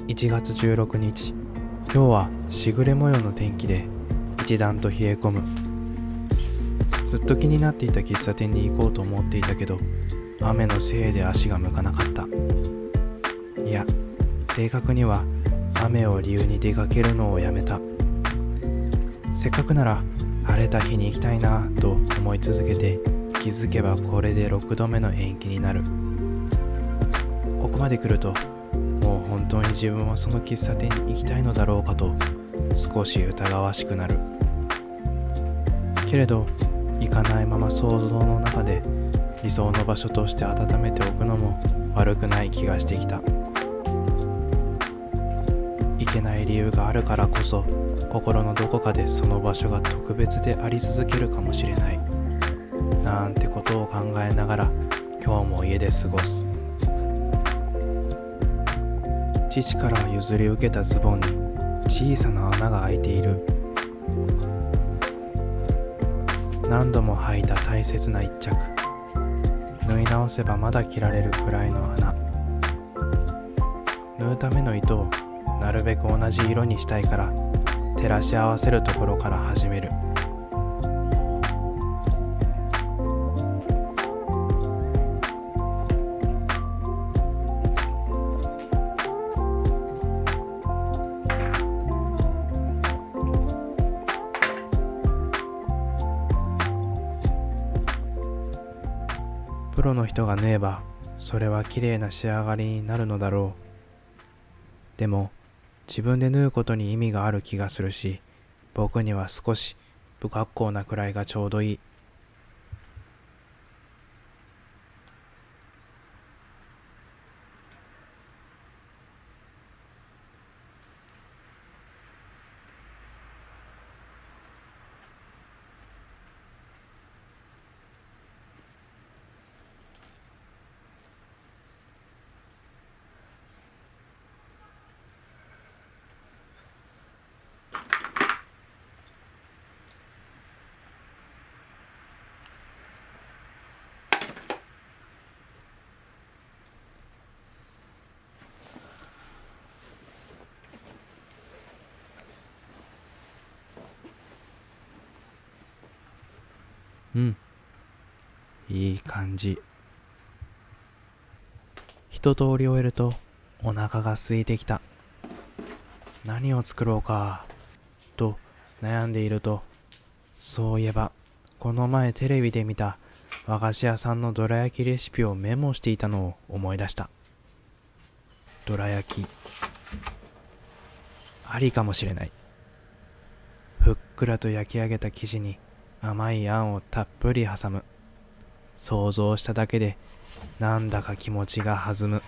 1月16日、今日はしぐれ模様の天気で一段と冷え込む。ずっと気になっていた喫茶店に行こうと思っていたけど、雨のせいで足が向かなかった。いや、正確には雨を理由に出かけるのをやめた。せっかくなら晴れた日に行きたいなと思い続けて、気づけばこれで6度目の延期になる。ここまで来るともう本当に自分はその喫茶店に行きたいのだろうかと少し疑わしくなる。けれど行かないまま想像の中で理想の場所として温めておくのも悪くない気がしてきた。行けない理由があるからこそ、心のどこかでその場所が特別であり続けるかもしれないなんてことを考えながら今日も家で過ごす。父から譲り受けたズボンに小さな穴が開いている。何度も履いた大切な一着、縫い直せばまだ着られるくらいの穴。縫うための糸をなるべく同じ色にしたいから、照らし合わせるところから始める。プロの人が縫えばそれは綺麗な仕上がりになるのだろう。でも自分で縫うことに意味がある気がするし、僕には少し不格好なくらいがちょうどいい。いい感じ。一通り終えるとお腹が空いてきた。何を作ろうかと悩んでいると、そういえばこの前テレビで見た和菓子屋さんのどら焼きレシピをメモしていたのを思い出した。どら焼きありかもしれない。ふっくらと焼き上げた生地に甘いあんをたっぷり挟む。想像しただけでなんだか気持ちが弾む。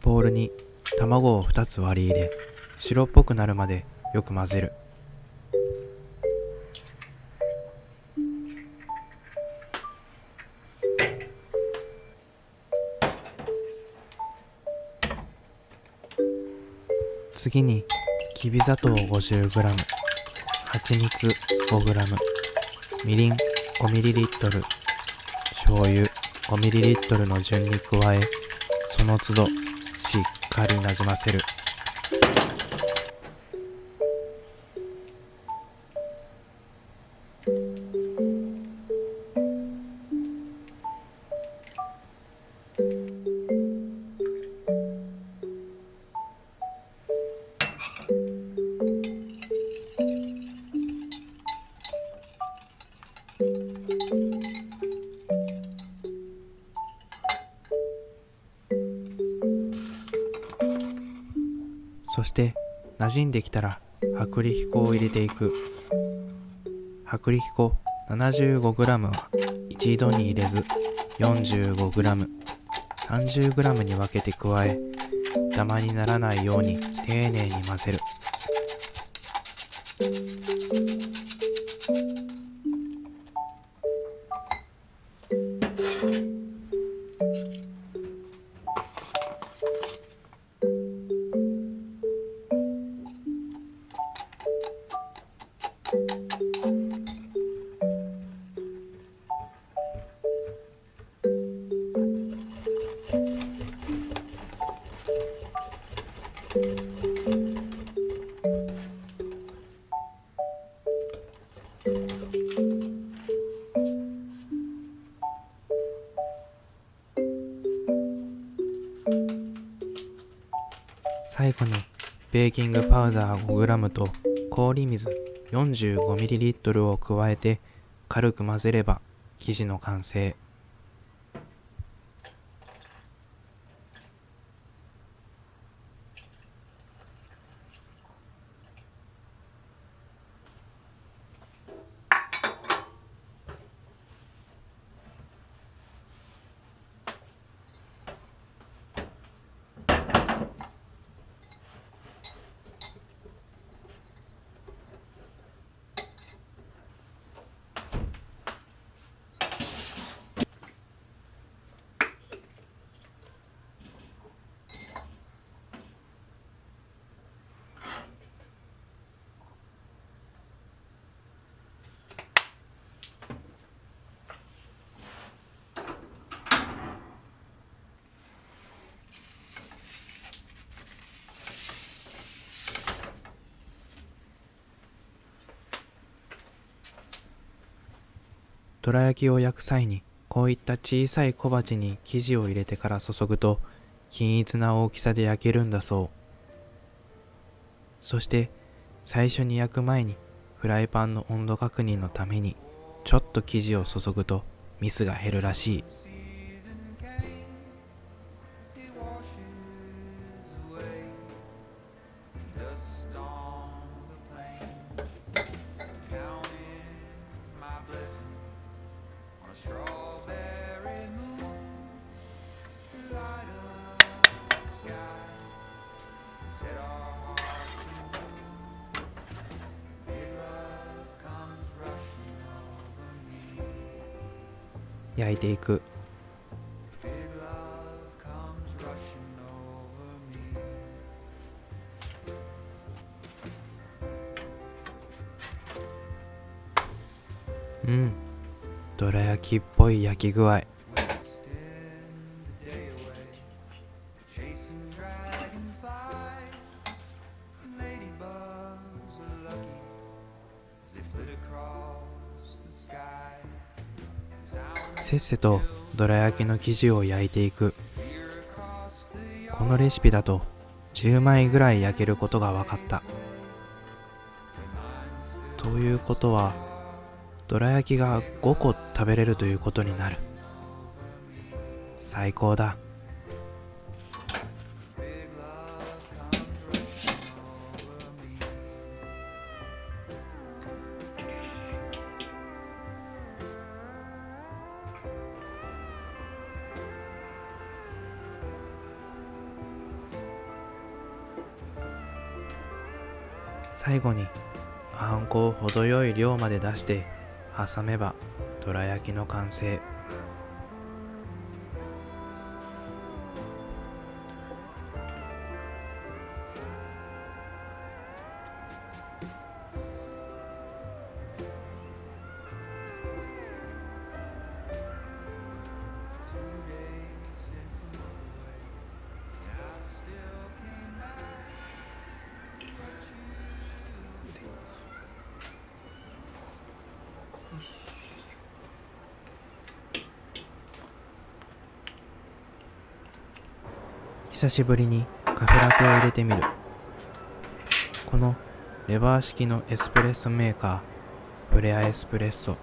ボウルに卵を2つ割り入れ、白っぽくなるまでよく混ぜる。次にきび砂糖 50g、 蜂蜜 5g、 みりん 5ml、 醤油 5ml の順に加え、その都度しっかりなじませる。そして馴染んできたら薄力粉を入れていく。薄力粉 75g は一度に入れず 45g、30g に分けて加え、ダマにならないように丁寧に混ぜる。最後にベーキングパウダー 5g と氷水 45ml を加えて軽く混ぜれば生地の完成。どら焼きを焼く際にこういった小さい小鉢に生地を入れてから注ぐと均一な大きさで焼けるんだそう。そして最初に焼く前にフライパンの温度確認のためにちょっと生地を注ぐとミスが減るらしい。焼いていく。どら焼きっぽい焼き具合。せっせとどら焼きの生地を焼いていく。このレシピだと10枚ぐらい焼けることが分かった。ということはどら焼きが5個食べれるということになる。最高だ。最後にあんこを程よい量まで出して挟めばどら焼きの完成。久しぶりにカフェラテを入れてみる。このレバー式のエスプレッソメーカーフレアエスプレッソ、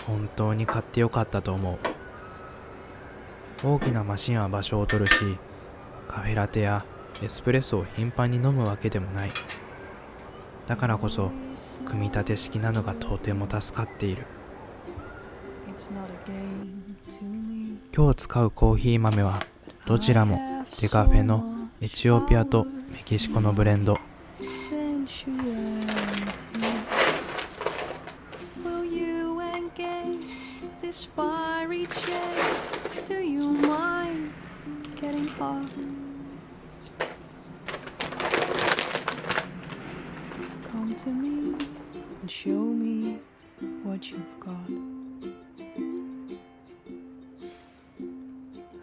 本当に買ってよかったと思う。大きなマシンは場所を取るし、カフェラテやエスプレッソを頻繁に飲むわけでもない。だからこそ組み立て式なのがとても助かっている。今日使うコーヒー豆はどちらもデカフェのエチオピアとメキシコのブレンド。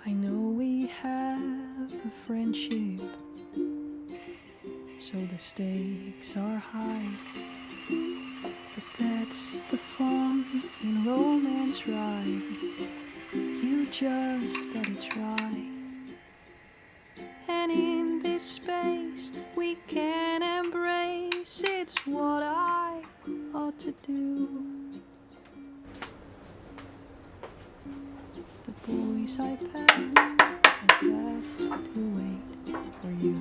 I know we have a friendship, so the stakes are high. But that's the fun in romance, right? You just gotta try. And in this this space we can embrace. It's what I ought to do. The boys I passed to wait for you.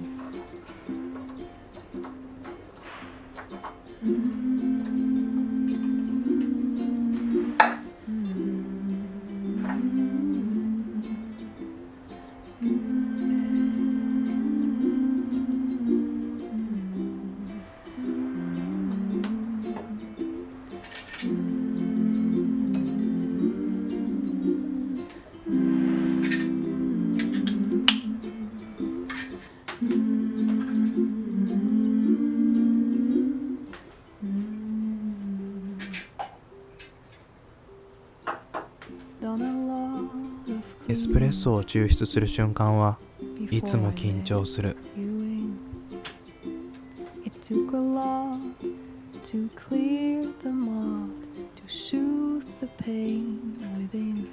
エスプレッソを抽出する瞬間はいつも緊張する。It took a lot to clear the mud, to soothe the pain within.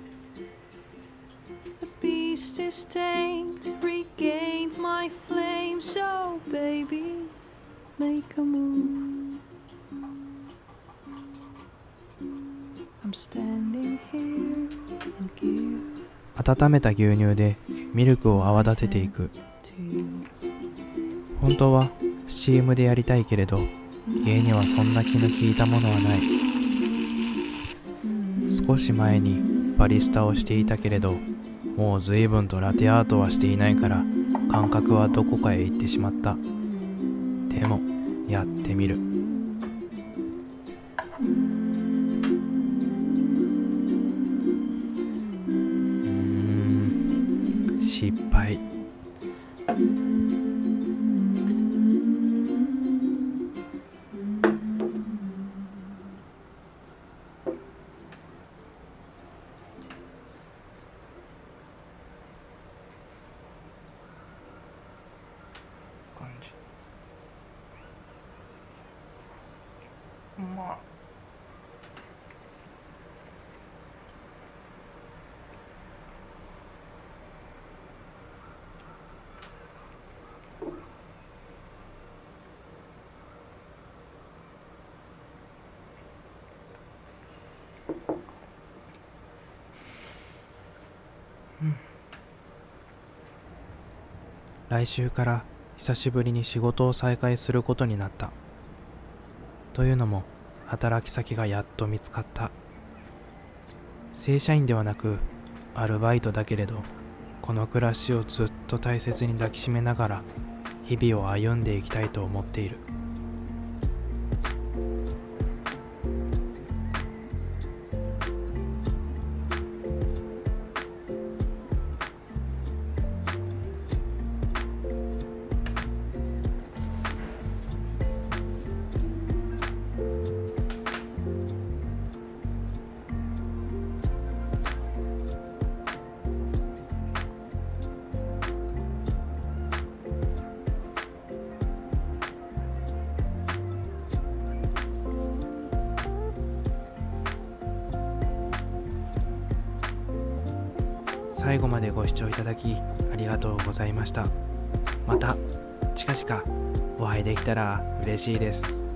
The beast is tamed, regained my flame, so baby, make a move. I'm standing here and give 温めた牛乳でミルクを泡立てていく。本当はスチームでやりたいけれど、家にはそんな気の利いたものはない。少し前にバリスタをしていたけれど、もう随分とラテアートはしていないから感覚はどこかへ行ってしまった。でもやってみる。失敗。感じ。まあ。来週から久しぶりに仕事を再開することになった。というのも働き先がやっと見つかった。正社員ではなくアルバイトだけれど、この暮らしをずっと大切に抱きしめながら日々を歩んでいきたいと思っている。最後までご視聴いただきありがとうございました。また近々お会いできたら嬉しいです。